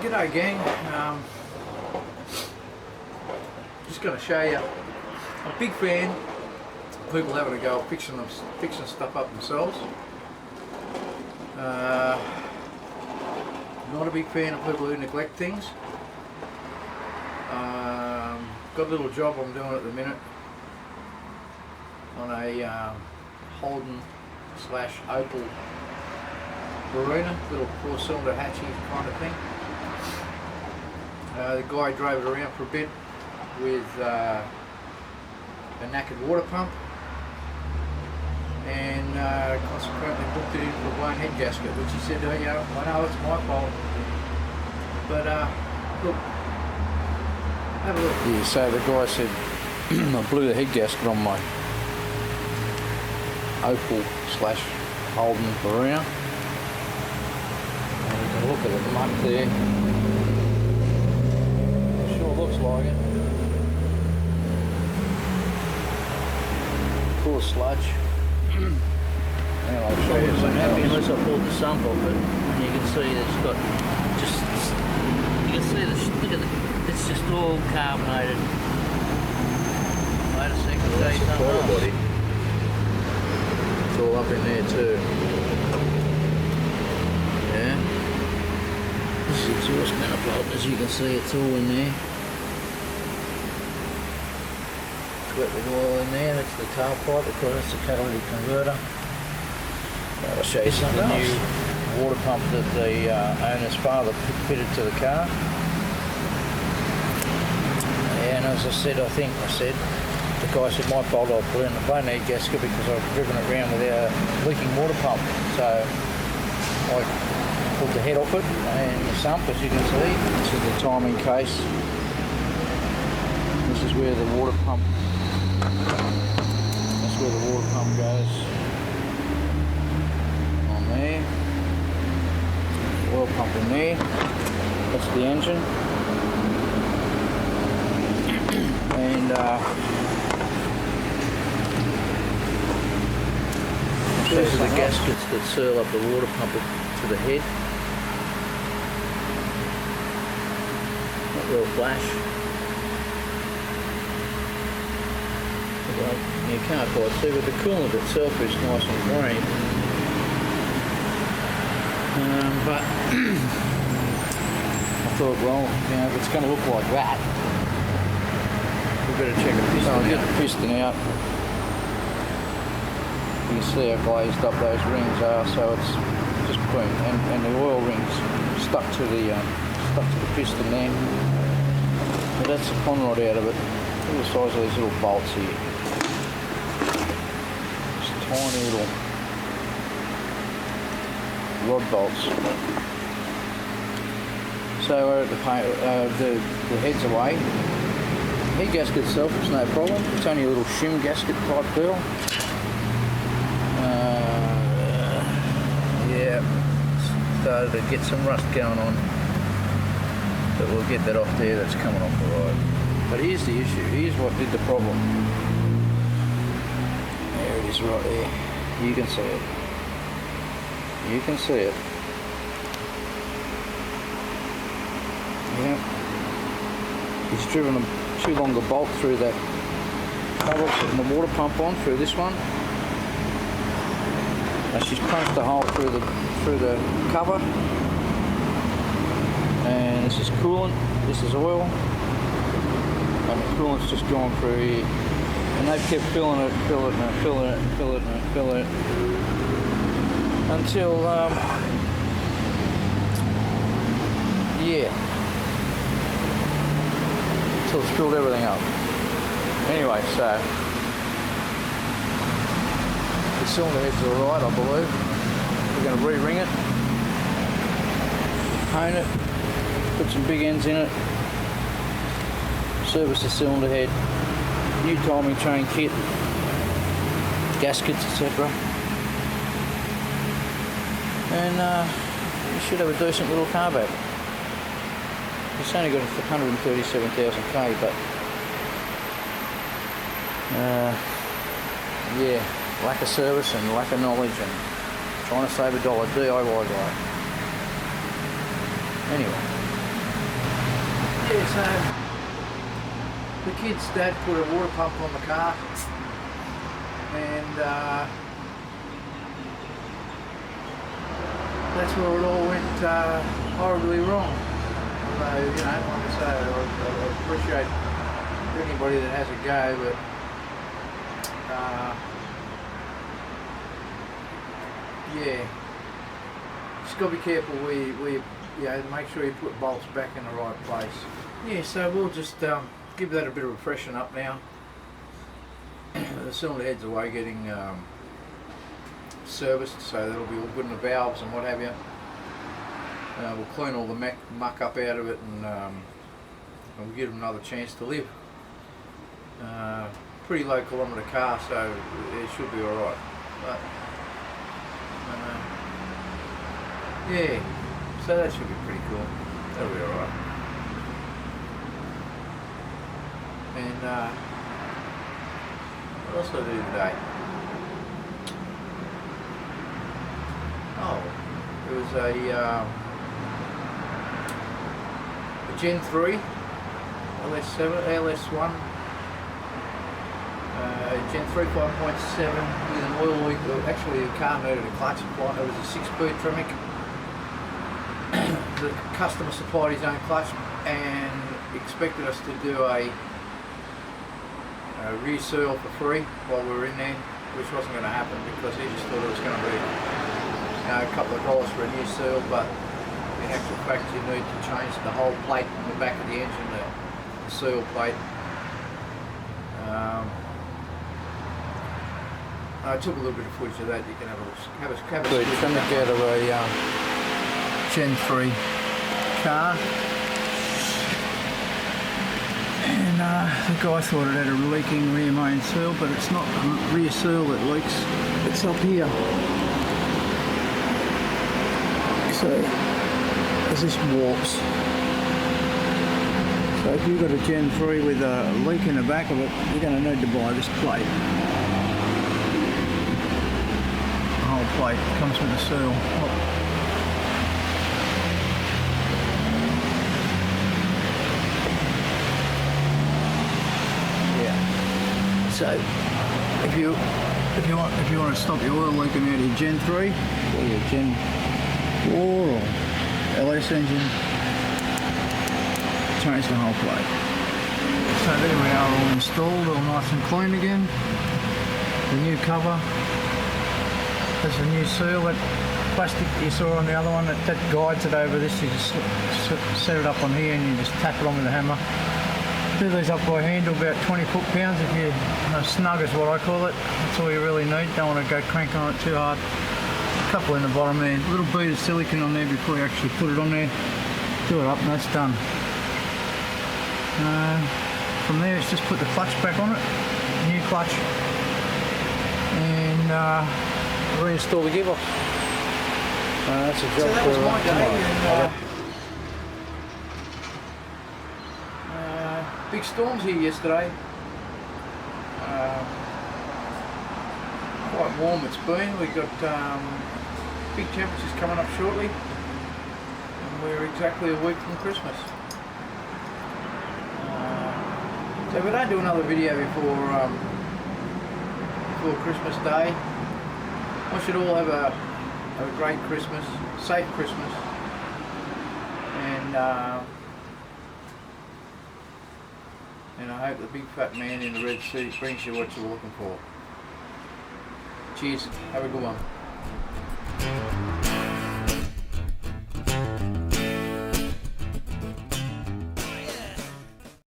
G'day gang, just going to show you, I'm a big fan of people having a go at fixing stuff up themselves. Not a big fan of people who neglect things. Got a little job I'm doing at the minute on a Holden / Opel Baruna, little 4-cylinder hatchy kind of thing. The guy drove it around for a bit with a knackered water pump, and consequently booked it in for a blown head gasket, which he said, oh, you know, I know it's my fault, but look, have a look. Yeah, so the guy said I blew the head gasket on my Opel / Holden Baruna. And you can look at the muck there. Sure looks like it. Full of sludge. And I'll show you something else. Unless I pulled the sump off it, and you can see it's got just, you can see the, look at the, it's just all carbonated. Wait a second, I'll show you something else. It's all up in there too. Yeah. This is exhaust manifold, as you can see, it's all in there. Wet with oil in there, that's the tailpipe, because that's the catalytic converter. I'll show you something else. New water pump that the owner's father fitted to the car. And as I said, the guy said my fault, I blew in the blown head gasket because I've driven it around with our leaking water pump. So I pulled the head off it and the sump, as you can see. This is the timing case. This is where the water pump, that's where the water pump goes. On there. Oil pump in there. That's the engine. And these are the gaskets that seal up the water pump to the head. Not real flash. Well, you can't quite see, but the coolant itself is nice and green. But I thought, well, you know, if it's going to look like that, we better check the piston out. I'll get the piston out. You can see how glazed up those rings are, so it's just clean, and the oil rings stuck to the piston there. But that's the conrod out of it. Look at the size of these little bolts here. Just tiny little rod bolts. So we're at the head's away. The head gasket itself is no problem. It's only a little shim gasket type deal. Yeah, started to get some rust going on, but we'll get that off there. That's coming off the ride. But here's the issue. Here's what did the problem. There it is, right there. You can see it. You can see it. Yeah. He's driven too long a bolt through that cover, putting the water pump on through this one. And she's punched a hole through the cover. And this is coolant, this is oil. And the coolant's just gone through here. And they've kept filling it until until it's filled everything up. Anyway, so the cylinder head's alright, I believe. We're going to re-ring it, paint it, put some big ends in it, service the cylinder head, new timing chain kit, gaskets, etc. And you should have a decent little car back. It's only got 137,000k, but yeah, lack of service and lack of knowledge and Trying to save $1, DIY guy. Anyway. Yeah, so the kid's dad put a water pump on the car, and that's where it all went horribly wrong. Although, you know, like I say, I appreciate anybody that has a go, but yeah, just got to be careful where you know, make sure you put bolts back in the right place. Yeah, so we'll just give that a bit of a freshen up now. The cylinder head's away getting serviced, so that'll be all good in the valves and what have you. We'll clean all the muck up out of it, and we'll give them another chance to live. Pretty low kilometre car, so it should be alright. But yeah, so that should be pretty cool. That'll be alright. And what else did I do today? Oh, it was a Gen 3 LS1 Gen 3 5.7 with an oil leak. Actually, the car needed a clutch. It was a 6-speed Tremec. The customer supplied his own clutch and expected us to do a rear seal for free while we were in there, which wasn't going to happen because he just thought it was going to be, you know, a couple of dollars for a new seal, but in actual fact you need to change the whole plate in the back of the engine, the seal plate. I took a little bit of footage of that. You can have a Tremec out of a Gen 3 car, and the guy thought it had a leaking rear main seal, but it's not the rear seal that leaks, it's up here. So as this warps, so if you've got a Gen 3 with a leak in the back of it, you're going to need to buy this plate. The whole plate comes with a seal. So if you want to stop your oil leaking out of your Gen 3 or your Gen 4 or LS engine, change the whole plate. So there we are, all installed, all nice and clean again. The new cover, there's the new seal. That plastic you saw on the other one, that guides it over this. You just set it up on here and you just tap it on with a hammer. Do these up by hand to about 20 foot-pounds if you, snug is what I call it. That's all you really need. Don't want to go cranking on it too hard. A couple in the bottom there. A little bead of silicone on there before you actually put it on there. Do it up and that's done. From there it's just put the clutch back on it. New clutch. And reinstall the gearbox. That's a job for my day. Big storms here yesterday. Quite warm it's been. We've got big temperatures coming up shortly, and we're exactly a week from Christmas. So if we don't do another video before Christmas Day, I should all have a great Christmas, safe Christmas, and I hope the big fat man in the red suit brings you what you're looking for. Cheers. Have a good one.